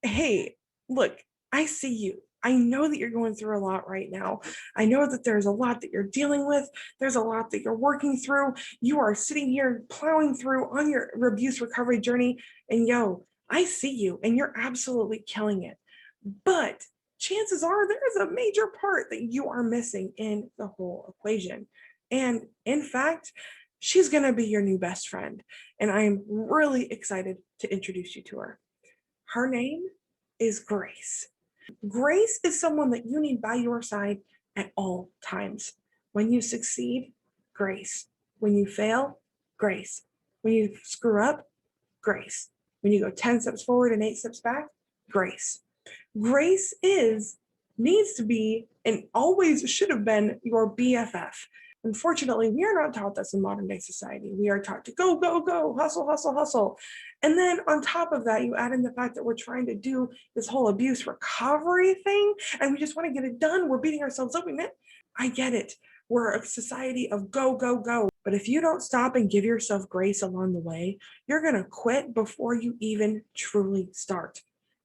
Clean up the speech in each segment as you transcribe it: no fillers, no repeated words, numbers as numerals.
hey, look, I see you. I know that you're going through a lot right now. I know that there's a lot that you're dealing with. There's a lot that you're working through. You are sitting here plowing through on your abuse recovery journey. And yo, I see you and you're absolutely killing it. But chances are there's a major part that you are missing in the whole equation. And in fact, she's going to be your new best friend. And I am really excited to introduce you to her. Her name is Grace. Grace is someone that you need by your side at all times. When you succeed, Grace. When you fail, Grace. When you screw up, Grace. When you go 10 steps forward and 8 steps back, Grace. Grace needs to be, and always should have been, your BFF. Unfortunately, we are not taught this in modern day society. We are taught to go, go, go, hustle, hustle, hustle. And then on top of that, you add in the fact that we're trying to do this whole abuse recovery thing, and we just want to get it done. We're beating ourselves up. I get it. We're a society of go, go, go. But if you don't stop and give yourself grace along the way, you're going to quit before you even truly start.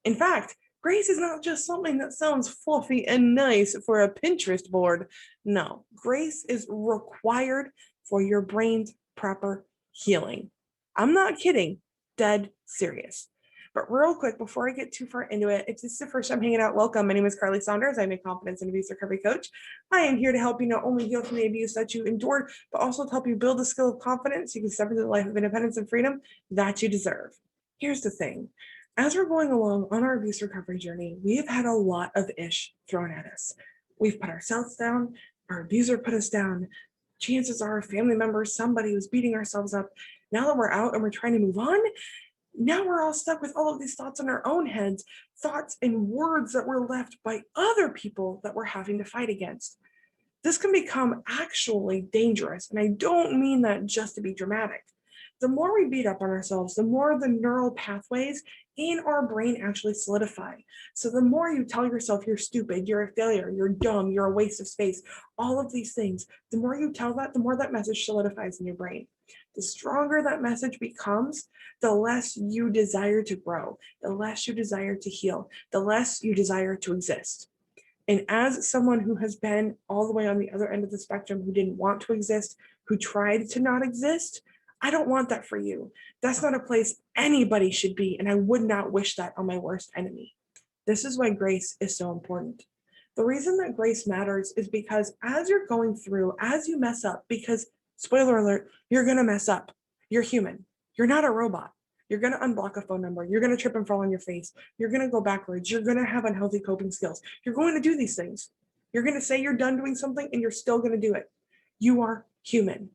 In fact, grace is not just something that sounds fluffy and nice for a Pinterest board. No, grace is required for your brain's proper healing. I'm not kidding, dead serious. But real quick, before I get too far into it, if this is the first time hanging out, welcome. My name is Karleigh Saunders. I'm a confidence and abuse recovery coach. I am here to help you not only heal from the abuse that you endured, but also to help you build the skill of confidence so you can step into the life of independence and freedom that you deserve. Here's the thing. As we're going along on our abuse recovery journey, we have had a lot of ish thrown at us. We've put ourselves down, our abuser put us down. Chances are family members, somebody was beating ourselves up. Now that we're out and we're trying to move on, now we're all stuck with all of these thoughts in our own heads, thoughts and words that were left by other people that we're having to fight against. This can become actually dangerous, and I don't mean that just to be dramatic. The more we beat up on ourselves, the more the neural pathways in our brain actually solidify. So the more you tell yourself you're stupid, you're a failure, you're dumb, you're a waste of space, all of these things, the more you tell that, the more that message solidifies in your brain. The stronger that message becomes, the less you desire to grow, the less you desire to heal, the less you desire to exist. And as someone who has been all the way on the other end of the spectrum, who didn't want to exist, who tried to not exist, I don't want that for you. That's not a place anybody should be, and I would not wish that on my worst enemy. This is why grace is so important. The reason that grace matters is because as you're going through, as you mess up, because spoiler alert, you're going to mess up. You're human. You're not a robot. You're going to unblock a phone number. You're going to trip and fall on your face. You're going to go backwards. You're going to have unhealthy coping skills. You're going to do these things. You're going to say you're done doing something and you're still going to do it. You are human.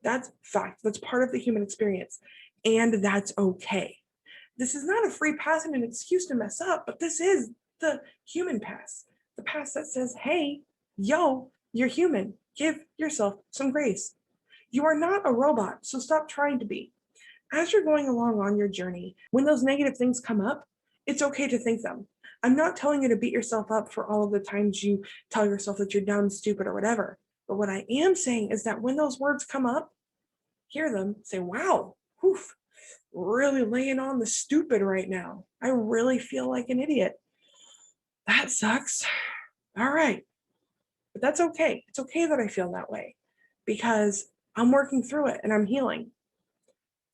That's fact. That's part of the human experience. And that's okay. This is not a free pass and an excuse to mess up, but this is the human pass. The pass that says, hey, yo, you're human. Give yourself some grace. You are not a robot, so stop trying to be. As you're going along on your journey, when those negative things come up, it's okay to think them. I'm not telling you to beat yourself up for all of the times you tell yourself that you're dumb, stupid, or whatever. But what I am saying is that when those words come up, hear them, say, wow, whew, really laying on the stupid right now. I really feel like an idiot. That sucks. All right. But that's okay. It's okay that I feel that way because I'm working through it and I'm healing.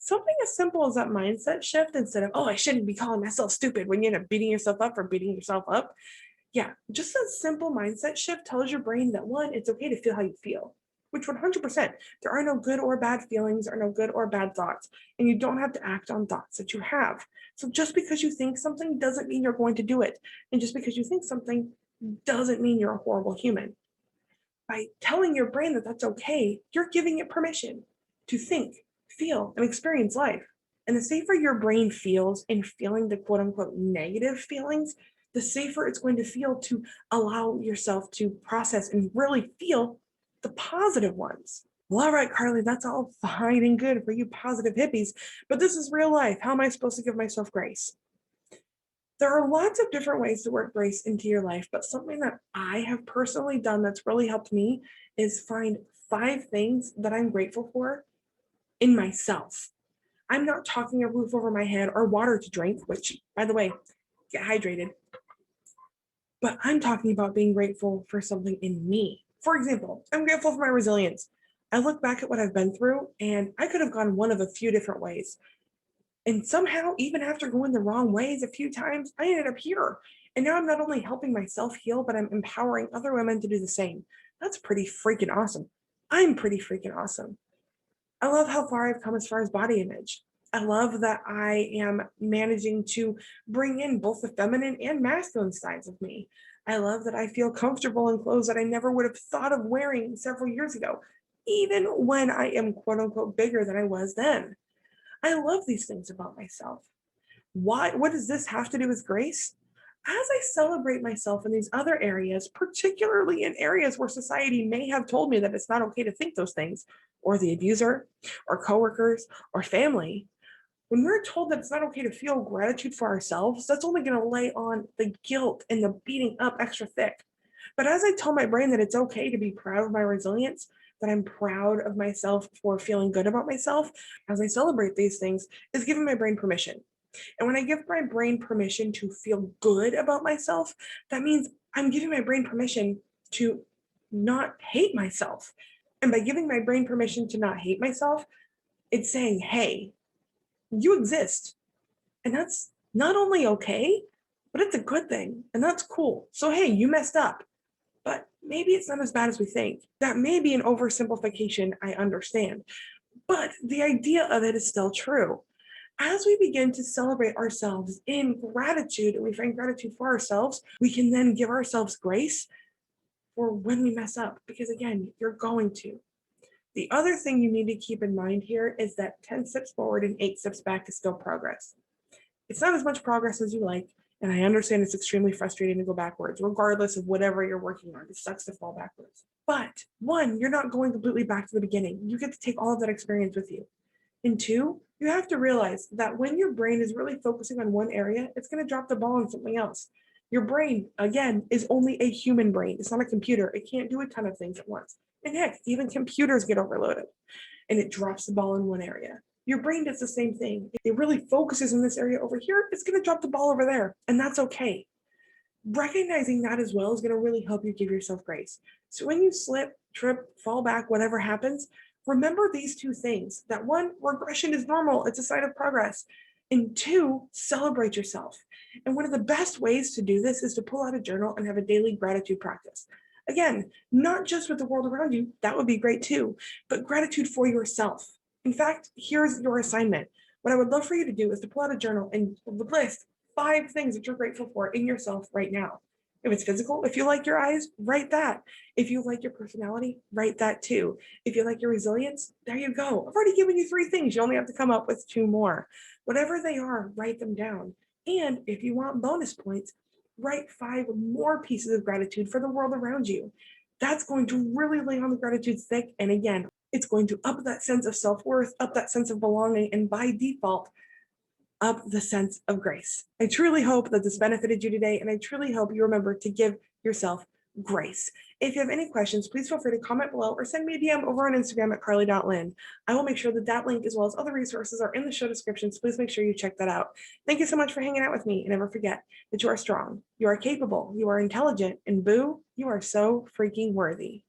Something as simple as that mindset shift instead of, oh, I shouldn't be calling myself stupid when you end up beating yourself up for beating yourself up. Yeah, just a simple mindset shift tells your brain that one, it's okay to feel how you feel, which 100%, there are no good or bad feelings or no good or bad thoughts, and you don't have to act on thoughts that you have. So just because you think something doesn't mean you're going to do it. And just because you think something doesn't mean you're a horrible human. By telling your brain that that's okay, you're giving it permission to think, feel, and experience life. And the safer your brain feels in feeling the quote unquote negative feelings, the safer it's going to feel to allow yourself to process and really feel the positive ones. Well, all right, Karleigh, that's all fine and good for you positive hippies, but this is real life. How am I supposed to give myself grace? There are lots of different ways to work grace into your life, but something that I have personally done that's really helped me is find 5 things that I'm grateful for in myself. I'm not talking a roof over my head or water to drink, which, by the way, get hydrated. But I'm talking about being grateful for something in me. For example, I'm grateful for my resilience. I look back at what I've been through and I could have gone one of a few different ways. And somehow, even after going the wrong ways a few times, I ended up here. And now I'm not only helping myself heal, but I'm empowering other women to do the same. That's pretty freaking awesome. I'm pretty freaking awesome. I love how far I've come as far as body image. I love that I am managing to bring in both the feminine and masculine sides of me. I love that I feel comfortable in clothes that I never would have thought of wearing several years ago, even when I am quote unquote bigger than I was then. I love these things about myself. Why? What does this have to do with grace? As I celebrate myself in these other areas, particularly in areas where society may have told me that it's not okay to think those things, or the abuser, or coworkers, or family, when we're told that it's not okay to feel gratitude for ourselves, that's only going to lay on the guilt and the beating up extra thick. But as I tell my brain that it's okay to be proud of my resilience, that I'm proud of myself for feeling good about myself, as I celebrate these things, is giving my brain permission. And when I give my brain permission to feel good about myself, that means I'm giving my brain permission to not hate myself. And by giving my brain permission to not hate myself, it's saying, hey, you exist. And that's not only okay, but it's a good thing. And that's cool. So, hey, you messed up, but maybe it's not as bad as we think. That may be an oversimplification, I understand. But the idea of it is still true. As we begin to celebrate ourselves in gratitude and we find gratitude for ourselves, we can then give ourselves grace for when we mess up, because again, you're going to. The other thing you need to keep in mind here is that 10 steps forward and 8 steps back is still progress. It's not as much progress as you like, and I understand it's extremely frustrating to go backwards, regardless of whatever you're working on. It sucks to fall backwards. But one, you're not going completely back to the beginning. You get to take all of that experience with you. And two, you have to realize that when your brain is really focusing on one area, it's going to drop the ball on something else. Your brain, again, is only a human brain. It's not a computer. It can't do a ton of things at once. And heck, even computers get overloaded and it drops the ball in one area. Your brain does the same thing. It really focuses in this area over here. It's going to drop the ball over there. And that's okay. Recognizing that as well is going to really help you give yourself grace. So when you slip, trip, fall back, whatever happens, remember these two things. That one, regression is normal. It's a sign of progress. And two, celebrate yourself. And one of the best ways to do this is to pull out a journal and have a daily gratitude practice. Again, not just with the world around you, that would be great too, but gratitude for yourself. In fact, here's your assignment. What I would love for you to do is to pull out a journal and list 5 things that you're grateful for in yourself right now. If it's physical, if you like your eyes, write that. If you like your personality, write that too. If you like your resilience, there you go. I've already given you 3 things. You only have to come up with 2 more. Whatever they are, write them down. And if you want bonus points, write 5 more pieces of gratitude for the world around you. That's going to really lay on the gratitude stick. And again, it's going to up that sense of self-worth, up that sense of belonging, and by default, up the sense of grace. I truly hope that this benefited you today, and I truly hope you remember to give yourself grace. If you have any questions, please feel free to comment below or send me a DM over on Instagram at karleigh.lynn. I will make sure that that link as well as other resources are in the show description, so please make sure you check that out. Thank you so much for hanging out with me, and never forget that you are strong, you are capable, you are intelligent, and boo, you are so freaking worthy.